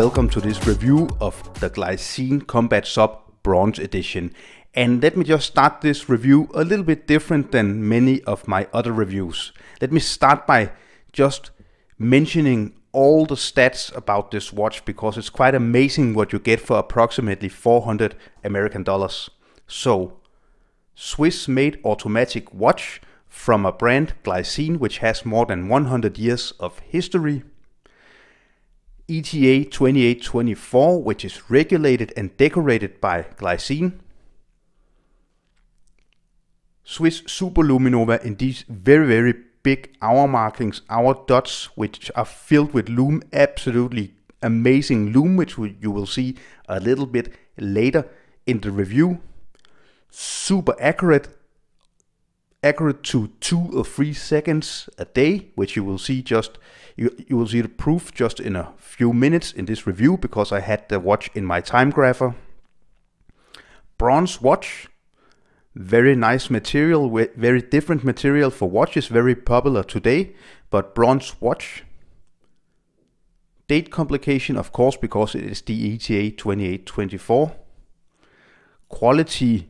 welcome to this review of the Glycine Combat Sub Bronze Edition. And let me just start this review a little bit different than many of my other reviews. Let me start by just mentioning all the stats about this watch, because it's quite amazing what you get for approximately 400 American dollars. So, Swiss-made automatic watch from a brand, Glycine, which has more than 100 years of history. ETA 2824, which is regulated and decorated by Glycine. Swiss Superluminova in these very big hour markings, hour dots, which are filled with lume, absolutely amazing lume, which you will see a little bit later in the review. Super accurate to 2 or 3 seconds a day, which you will see you will see the proof just in a few minutes in this review, because I had the watch in my time grapher. Bronze watch, very nice material, very different material for watches, very popular today, but bronze watch. Date complication, of course, because it is the ETA 2824. Quality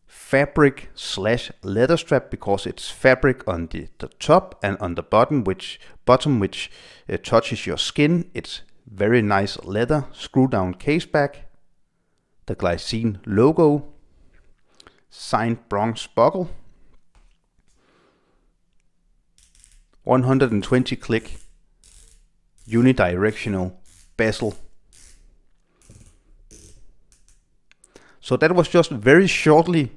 fabric / leather strap, because it's fabric on the top and on the bottom which touches your skin. It's very nice leather. Screw down case back. The Glycine logo. Signed bronze buckle. 120 click unidirectional bezel. So that was just very shortly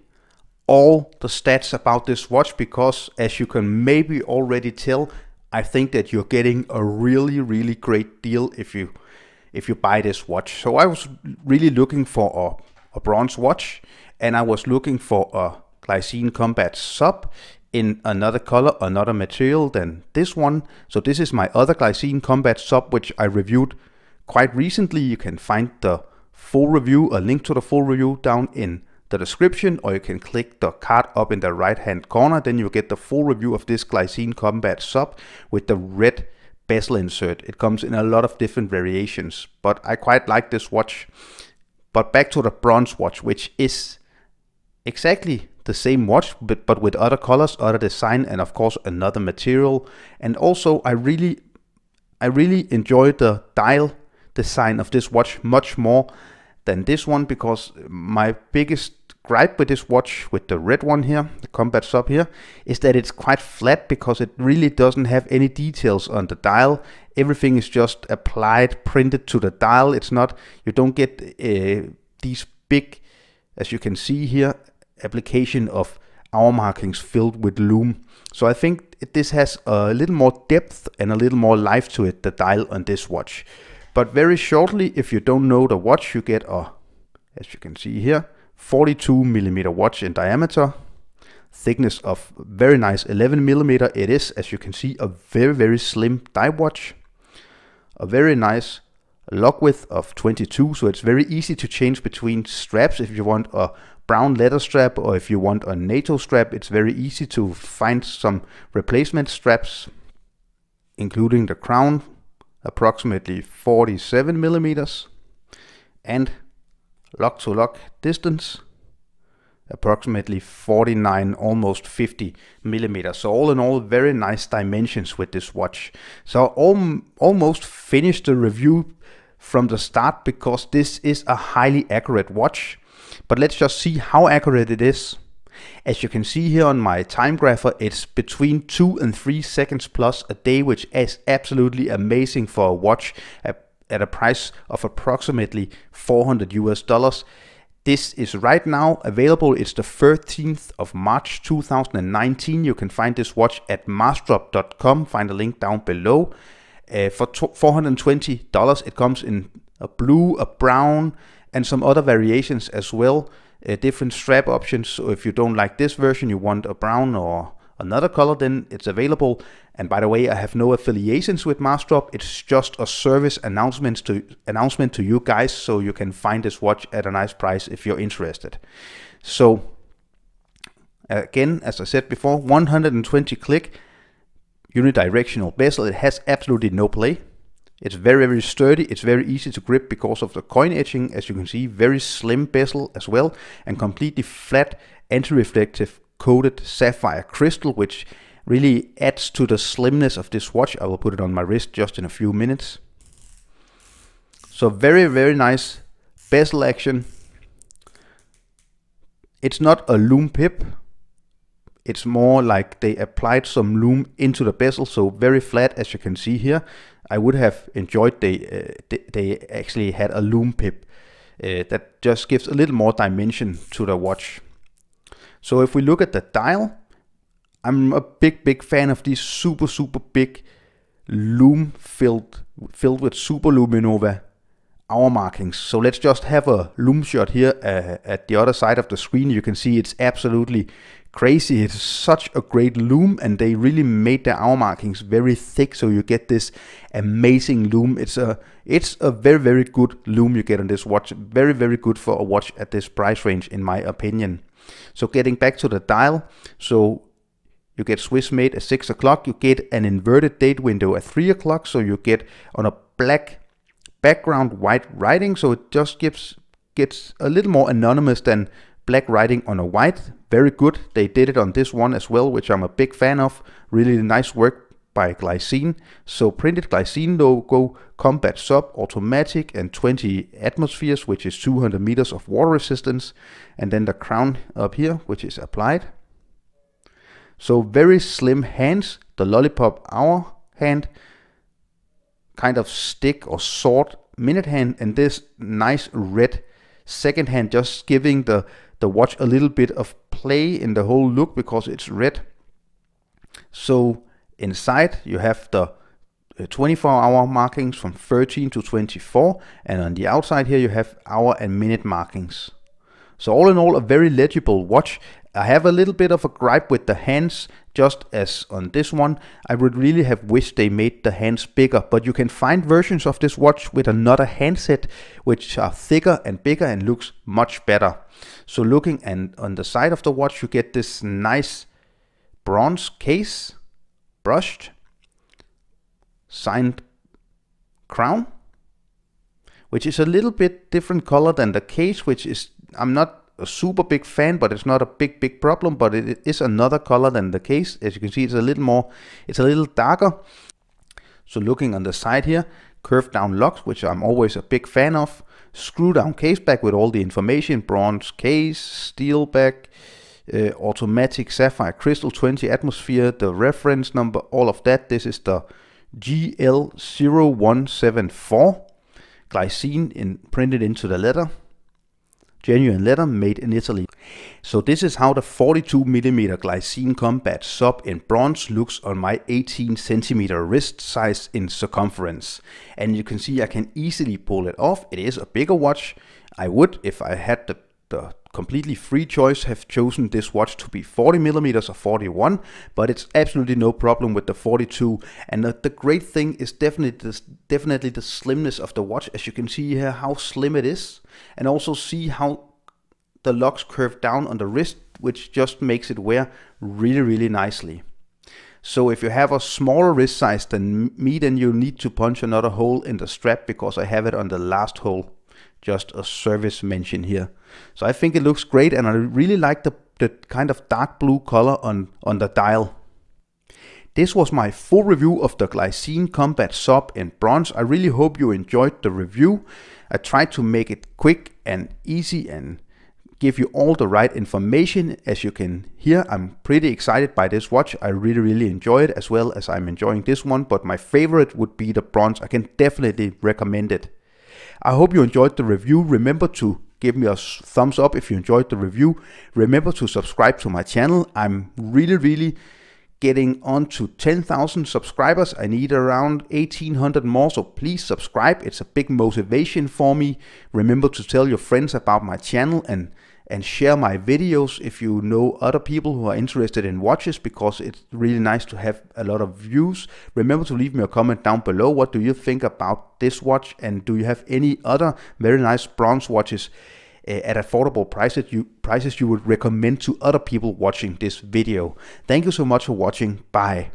all the stats about this watch, because as you can maybe already tell, I think that you're getting a really great deal if you buy this watch. So I was really looking for a bronze watch, and I was looking for a Glycine Combat Sub in another color, another material than this one. So this is my other Glycine Combat Sub, which I reviewed quite recently. You can find the full review, a link to the full review down in the description, or you can click the card up in the right hand corner. Then you get the full review of this Glycine Combat Sub with the red bezel insert. It comes in a lot of different variations, but I quite like this watch. But back to the bronze watch, which is exactly the same watch, but with other colors, other design, and of course another material. And also I really enjoy the dial design of this watch much more than this one, because my biggest gripe with this watch, with the red one here, the Combat Sub here, is that it's quite flat, because it really doesn't have any details on the dial. Everything is just applied, printed to the dial. It's not, you don't get these big, as you can see here, application of hour markings filled with lume. So I think this has a little more depth and a little more life to it, the dial on this watch. But very shortly, if you don't know the watch, you get a, as you can see here, 42mm watch in diameter, thickness of very nice 11mm. It is, as you can see, a very slim dive watch, a very nice lock width of 22, so it's very easy to change between straps. If you want a brown leather strap or if you want a NATO strap, it's very easy to find some replacement straps, including the crown, approximately 47mm, and lock to lock distance approximately 49, almost 50mm. So all in all, very nice dimensions with this watch. So almost finished the review from the start, because this is a highly accurate watch. But let's just see how accurate it is. As you can see here on my time grapher, it's between 2 and 3 seconds plus a day, which is absolutely amazing for a watch at a price of approximately $400 US. This is right now available. It's the 13th of March 2019. You can find this watch at marsdrop.com. Find the link down below. For $420, it comes in a blue, a brown, and some other variations as well. Different strap options. So if you don't like this version, you want a brown or another color, then it's available. And by the way, I have no affiliations with Marsdrop. It's just a service announcement to you guys, so you can find this watch at a nice price if you're interested. So again, as I said before, 120 click unidirectional bezel. It has absolutely no play. It's very, very sturdy. It's very easy to grip because of the coin etching. As you can see, very slim bezel as well, and completely flat anti-reflective coated sapphire crystal, which really adds to the slimness of this watch. I will put it on my wrist just in a few minutes. So very, very nice bezel action. It's not a lume pip. It's more like they applied some lume into the bezel, so very flat, as you can see here. I would have enjoyed they actually had a lume pip. That just gives a little more dimension to the watch. So if we look at the dial, I'm a big fan of these super big lume filled with super luminova hour markings. So let's just have a lume shot here at the other side of the screen. You can see it's absolutely crazy. It's such a great lume, and they really made the hour markings very thick, so you get this amazing lume. It's a very good lume you get on this watch. Very good for a watch at this price range, in my opinion. So getting back to the dial, so you get Swiss made at 6 o'clock. You get an inverted date window at 3 o'clock, so you get on a black background white writing, so it just gets a little more anonymous than black writing on a white. Very good. They did it on this one as well, which I'm a big fan of. Really nice work by Glycine. So printed Glycine logo, Combat Sub, automatic, and 20 atmospheres, which is 200 meters of water resistance. And then the crown up here, which is applied. So very slim hands. The lollipop hour hand, kind of stick or sword minute hand, and this nice red second hand, just giving the watch a little bit of play in the whole look because it's red. So inside you have the 24-hour markings from 13 to 24, and on the outside here you have hour and minute markings. So all in all, a very legible watch. I have a little bit of a gripe with the hands, just as on this one. I would really have wished they made the hands bigger, but you can find versions of this watch with another handset which are thicker and bigger and looks much better. So looking and on the side of the watch, you get this nice bronze case, brushed, signed crown, which is a little bit different color than the case, which is, I'm not a super big fan, but it's not a big problem, but it is another color than the case. As you can see, it's a little darker. So looking on the side here, curved down locks, which I'm always a big fan of. Screw down case back with all the information, bronze case, steel back, automatic sapphire crystal, 20 atmosphere, the reference number, all of that. This is the GL0174, Glycine printed into the leather. Genuine leather, made in Italy. So this is how the 42mm Glycine Combat Sub in bronze looks on my 18cm wrist size in circumference. And you can see I can easily pull it off. It is a bigger watch. I would, if I had the completely free choice, have chosen this watch to be 40mm or 41, but it's absolutely no problem with the 42. And the great thing is definitely the slimness of the watch. As you can see here, how slim it is, and also see how the locks curve down on the wrist, which just makes it wear really nicely. So if you have a smaller wrist size than me, then you need to punch another hole in the strap, because I have it on the last hole. Just a service mention here. So I think it looks great, and I really like the kind of dark blue color on the dial. This was my full review of the Glycine Combat Sub in bronze. I really hope you enjoyed the review. I tried to make it quick and easy and give you all the right information. As you can hear, I'm pretty excited by this watch. I really enjoy it, as well as I'm enjoying this one, but my favorite would be the bronze. I can definitely recommend it. I hope you enjoyed the review. Remember to give me a thumbs up if you enjoyed the review. Remember to subscribe to my channel. I'm really getting on to 10,000 subscribers. I need around 1,800 more, so please subscribe. It's a big motivation for me. Remember to tell your friends about my channel and share my videos if you know other people who are interested in watches, because it's really nice to have a lot of views. Remember to leave me a comment down below. What do you think about this watch, and do you have any other very nice bronze watches at affordable prices you would recommend to other people watching this video? Thank you so much for watching. Bye.